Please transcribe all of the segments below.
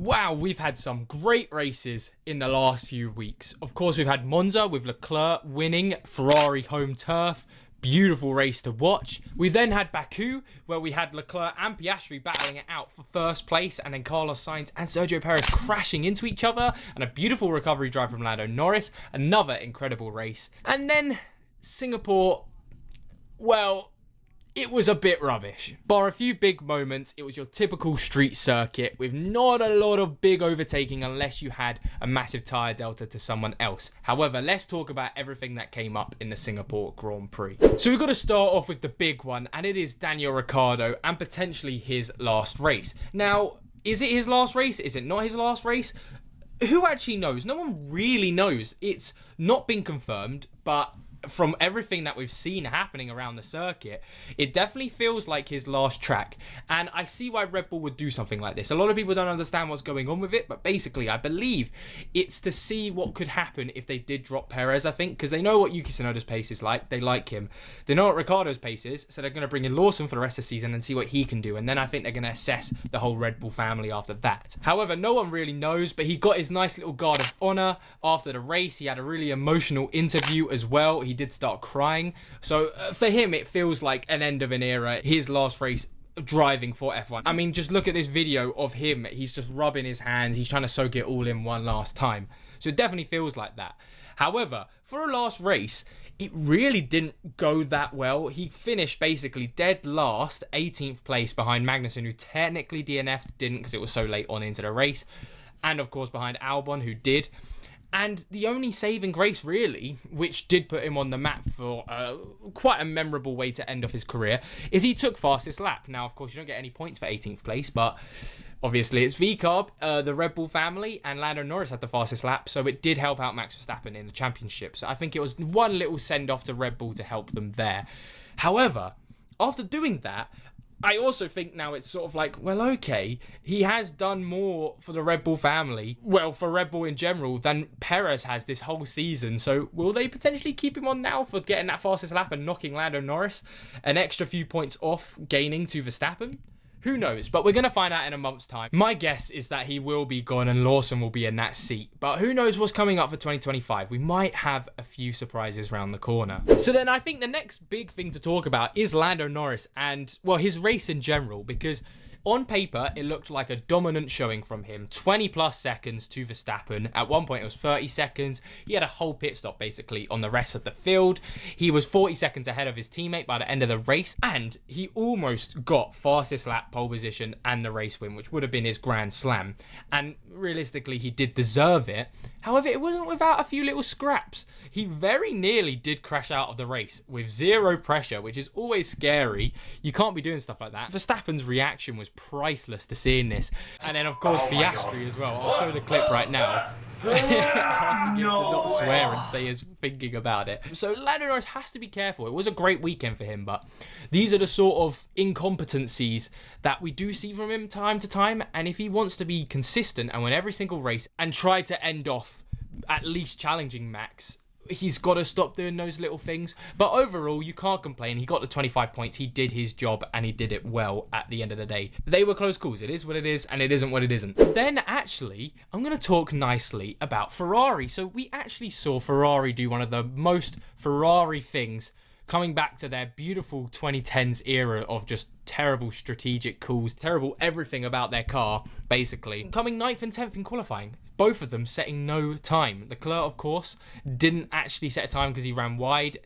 Wow, we've had some great races in the last few weeks. Of course, we've had Monza with Leclerc winning, Ferrari home turf. Beautiful race to watch. We then had Baku, where we had Leclerc and Piastri battling it out for first place, and then Carlos Sainz and Sergio Perez crashing into each other, and a beautiful recovery drive from Lando Norris. Another incredible race. And then Singapore, well, it was a bit rubbish. Bar a few big moments, it was your typical street circuit with not a lot of big overtaking unless you had a massive tyre delta to someone else. However, let's talk about everything that came up in the Singapore Grand Prix. So we've got to start off with the big one, and it is Daniel Ricciardo and potentially his last race. Now, is it his last race? Is it not his last race? Who actually knows? No one really knows. It's not been confirmed, but from everything that we've seen happening around the circuit, it definitely feels like his last track. And I see why Red Bull would do something like this. A lot of people don't understand what's going on with it, but basically I believe it's to see what could happen if they did drop Perez, I think, because they know what Yuki Tsunoda's pace is like. They like him. They know what Ricciardo's pace is, so they're going to bring in Lawson for the rest of the season and see what he can do. And then I think they're going to assess the whole Red Bull family after that. However, no one really knows, but he got his nice little guard of honor after the race. He had a really emotional interview as well. He did start crying. So for him, it feels like an end of an era. His last race driving for F1. I mean, just look at this video of him. He's just rubbing his hands. He's trying to soak it all in one last time. So it definitely feels like that. However, for a last race, it really didn't go that well. He finished basically dead last, 18th place behind Magnussen, who technically DNF'd, didn't because it was so late on into the race. And of course behind Albon, who did. And the only saving grace, really, which did put him on the map for quite a memorable way to end off his career, is he took fastest lap. Now, of course, you don't get any points for 18th place, but obviously it's VCARB, the Red Bull family, and Lando Norris had the fastest lap, so it did help out Max Verstappen in the championship. So I think it was one little send-off to Red Bull to help them there. However, after doing that, I also think now it's sort of like, well, okay, he has done more for the Red Bull family, well, for Red Bull in general, than Perez has this whole season. So will they potentially keep him on now for getting that fastest lap and knocking Lando Norris an extra few points off gaining to Verstappen? Who knows? But we're going to find out in a month's time. My guess is that he will be gone and Lawson will be in that seat. But who knows what's coming up for 2025? We might have a few surprises around the corner. So then I think the next big thing to talk about is Lando Norris and, well, his race in general, because on paper, it looked like a dominant showing from him. 20 plus seconds to Verstappen. At one point, it was 30 seconds. He had a whole pit stop, basically, on the rest of the field. He was 40 seconds ahead of his teammate by the end of the race. And he almost got fastest lap, pole position, and the race win, which would have been his grand slam. And realistically, he did deserve it. However, it wasn't without a few little scraps. He very nearly did crash out of the race with zero pressure, which is always scary. You can't be doing stuff like that. Verstappen's reaction was priceless to seeing this. And then, of course, Piastri as well. I'll show the clip right now. Asking him to not swear and say he's thinking about it. So Lando Norris has to be careful. It was a great weekend for him, but these are the sort of incompetencies that we do see from him time to time. And if he wants to be consistent and win every single race and try to end off at least challenging Max, he's got to stop doing those little things. But overall, you can't complain. He got the 25 points. He did his job and he did it well at the end of the day. They were close calls. It is what it is and it isn't what it isn't. Then actually, I'm going to talk nicely about Ferrari. So we actually saw Ferrari do one of the most Ferrari things, coming back to their beautiful 2010s era of just terrible strategic calls, terrible everything about their car, basically. Coming 9th and 10th in qualifying. Both of them setting no time. Leclerc, of course, didn't actually set a time because he ran wide,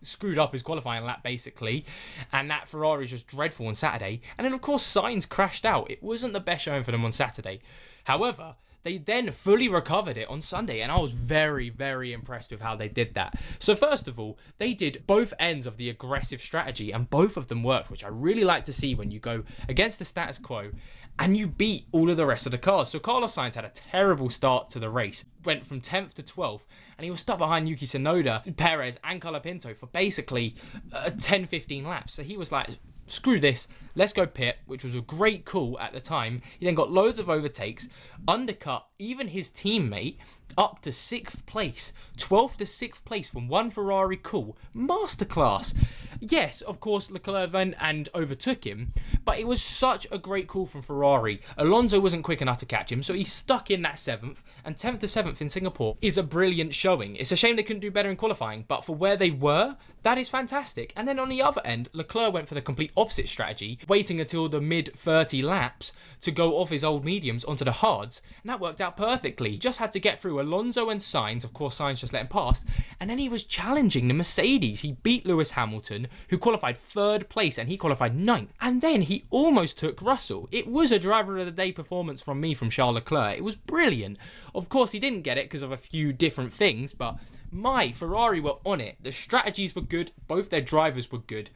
screwed up his qualifying lap, basically. And that Ferrari is just dreadful on Saturday. And then, of course, Sainz crashed out. It wasn't the best showing for them on Saturday. However, they then fully recovered it on Sunday, and I was very, very impressed with how they did that. So first of all, they did both ends of the aggressive strategy, and both of them worked, which I really like to see when you go against the status quo and you beat all of the rest of the cars. So Carlos Sainz had a terrible start to the race, went from 10th to 12th, and he was stuck behind Yuki Tsunoda, Perez, and Colapinto for basically 10-15 laps. So he was like, screw this, let's go pit, which was a great call at the time. He then got loads of overtakes, undercut even his teammate, up to 6th place, 12th to 6th place from one Ferrari call. Masterclass. Yes, of course, Leclerc went and overtook him, but it was such a great call from Ferrari. Alonso wasn't quick enough to catch him, so he's stuck in that 7th, and 10th to 7th in Singapore is a brilliant showing. It's a shame they couldn't do better in qualifying, but for where they were, that is fantastic. And then on the other end, Leclerc went for the complete opposite strategy, waiting until the mid-30 laps to go off his old mediums onto the hards, and that worked out perfectly. He just had to get through Alonso and Sainz. Of course, Sainz just let him past, and then he was challenging the Mercedes. He beat Lewis Hamilton, who qualified 3rd place, and he qualified 9th. And then he almost took Russell. It was a driver of the day performance from me, from Charles Leclerc. It was brilliant. Of course, he didn't get it because of a few different things, but my Ferrari were on it. The strategies were good. Both their drivers were good.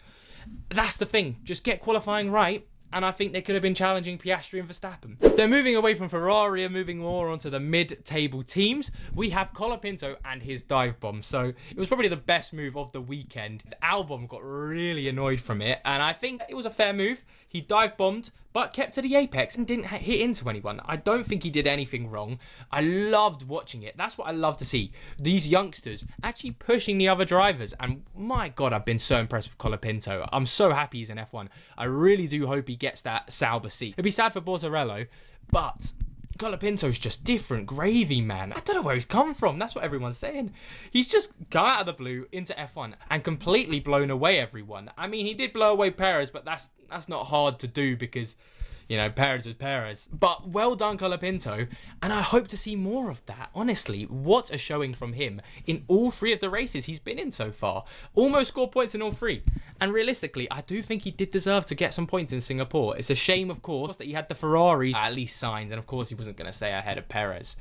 That's the thing. Just get qualifying right, and I think they could have been challenging Piastri and Verstappen. They're moving away from Ferrari and moving more onto the mid-table teams. We have Colapinto and his dive bomb. So it was probably the best move of the weekend. Albon got really annoyed from it, and I think it was a fair move. He dive bombed, but kept to the apex and didn't hit into anyone. I don't think he did anything wrong. I loved watching it. That's what I love to see. These youngsters actually pushing the other drivers. And my God, I've been so impressed with Colapinto. I'm so happy he's in F1. I really do hope he gets that Sauber seat. It'd be sad for Bortorello, but Colapinto's just different gravy, man. I don't know where he's come from. That's what everyone's saying. He's just come out of the blue into F1 and completely blown away everyone. I mean, he did blow away Perez, but that's not hard to do because, you know, Perez is Perez. But well done, Colapinto, and I hope to see more of that. Honestly, what a showing from him in all 3 of the races he's been in so far. Almost scored points in all 3. And realistically, I do think he did deserve to get some points in Singapore. It's a shame, of course, that he had the Ferrari at least signed, and of course he wasn't going to stay ahead of Perez.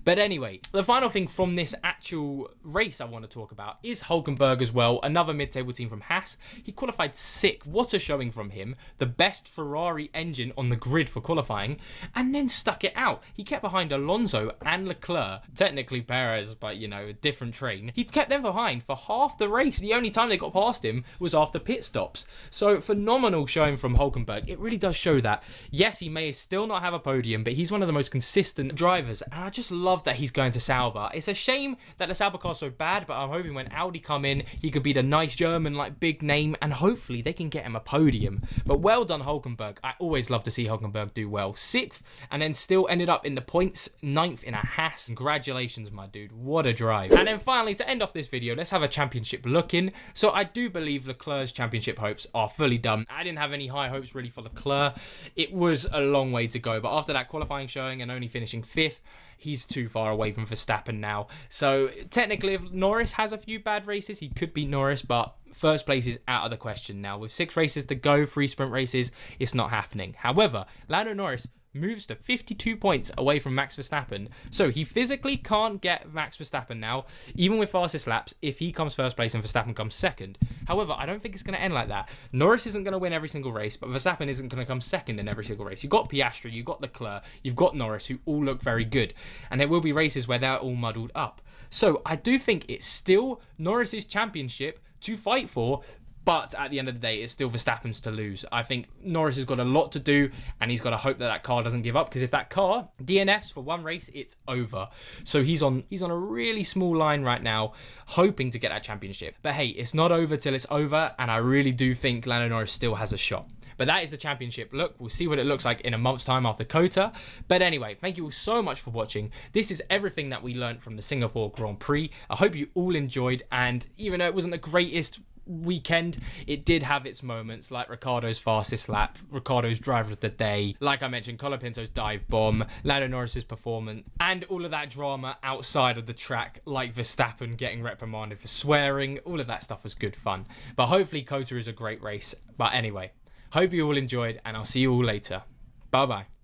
But anyway, the final thing from this actual race I want to talk about is Hulkenberg as well, another mid-table team from Haas. He qualified 6th. What a showing from him. The best Ferrari engine on the grid for qualifying, and then stuck it out. He kept behind Alonso and Leclerc. Technically Perez, but you know, a different train. He kept them behind for half the race. The only time they got past him was after pit stops. So phenomenal showing from Hulkenberg. It really does show that, yes, he may still not have a podium, but he's one of the most consistent drivers, and I just love that he's going to Sauber. It's a shame that the Sauber car's so bad, but I'm hoping when Audi come in, he could be the nice German, like, big name, and hopefully they can get him a podium. But well done, Hulkenberg. I always love to see Hulkenberg do well. 6th, and then still ended up in the points, 9th in a Haas. Congratulations, my dude. What a drive. And then finally, to end off this video, let's have a championship look in. So I do believe Leclerc's championship hopes are fully done. I didn't have any high hopes really for Leclerc. It was a long way to go, but after that qualifying showing and only finishing 5th, he's too far away from Verstappen now. So technically, if Norris has a few bad races, he could beat Norris, but first place is out of the question now. With 6 races to go, 3 sprint races, it's not happening. However, Lando Norris moves to 52 points away from Max Verstappen, so he physically can't get Max Verstappen now, even with fastest laps, if he comes first place and Verstappen comes second. However, I don't think it's going to end like that. Norris isn't going to win every single race, but Verstappen isn't going to come second in every single race. You've got Piastri, you've got Leclerc, you've got Norris, who all look very good, and there will be races where they're all muddled up. So I do think it's still Norris's championship to fight for, but at the end of the day, it's still Verstappen's to lose. I think Norris has got a lot to do, and he's got to hope that that car doesn't give up, because if that car DNFs for one race, it's over. So he's on a really small line right now, hoping to get that championship. But hey, it's not over till it's over, and I really do think Lando Norris still has a shot. But that is the championship look. We'll see what it looks like in a month's time after COTA. But anyway, thank you all so much for watching. This is everything that we learned from the Singapore Grand Prix. I hope you all enjoyed, and even though it wasn't the greatest weekend, it did have its moments, like Ricciardo's fastest lap, Ricciardo's driver of the day, like I mentioned, Colapinto's dive bomb, Lando Norris's performance, and all of that drama outside of the track, like Verstappen getting reprimanded for swearing. All of that stuff was good fun. But hopefully COTA is a great race. But anyway, hope you all enjoyed, and I'll see you all later. Bye bye.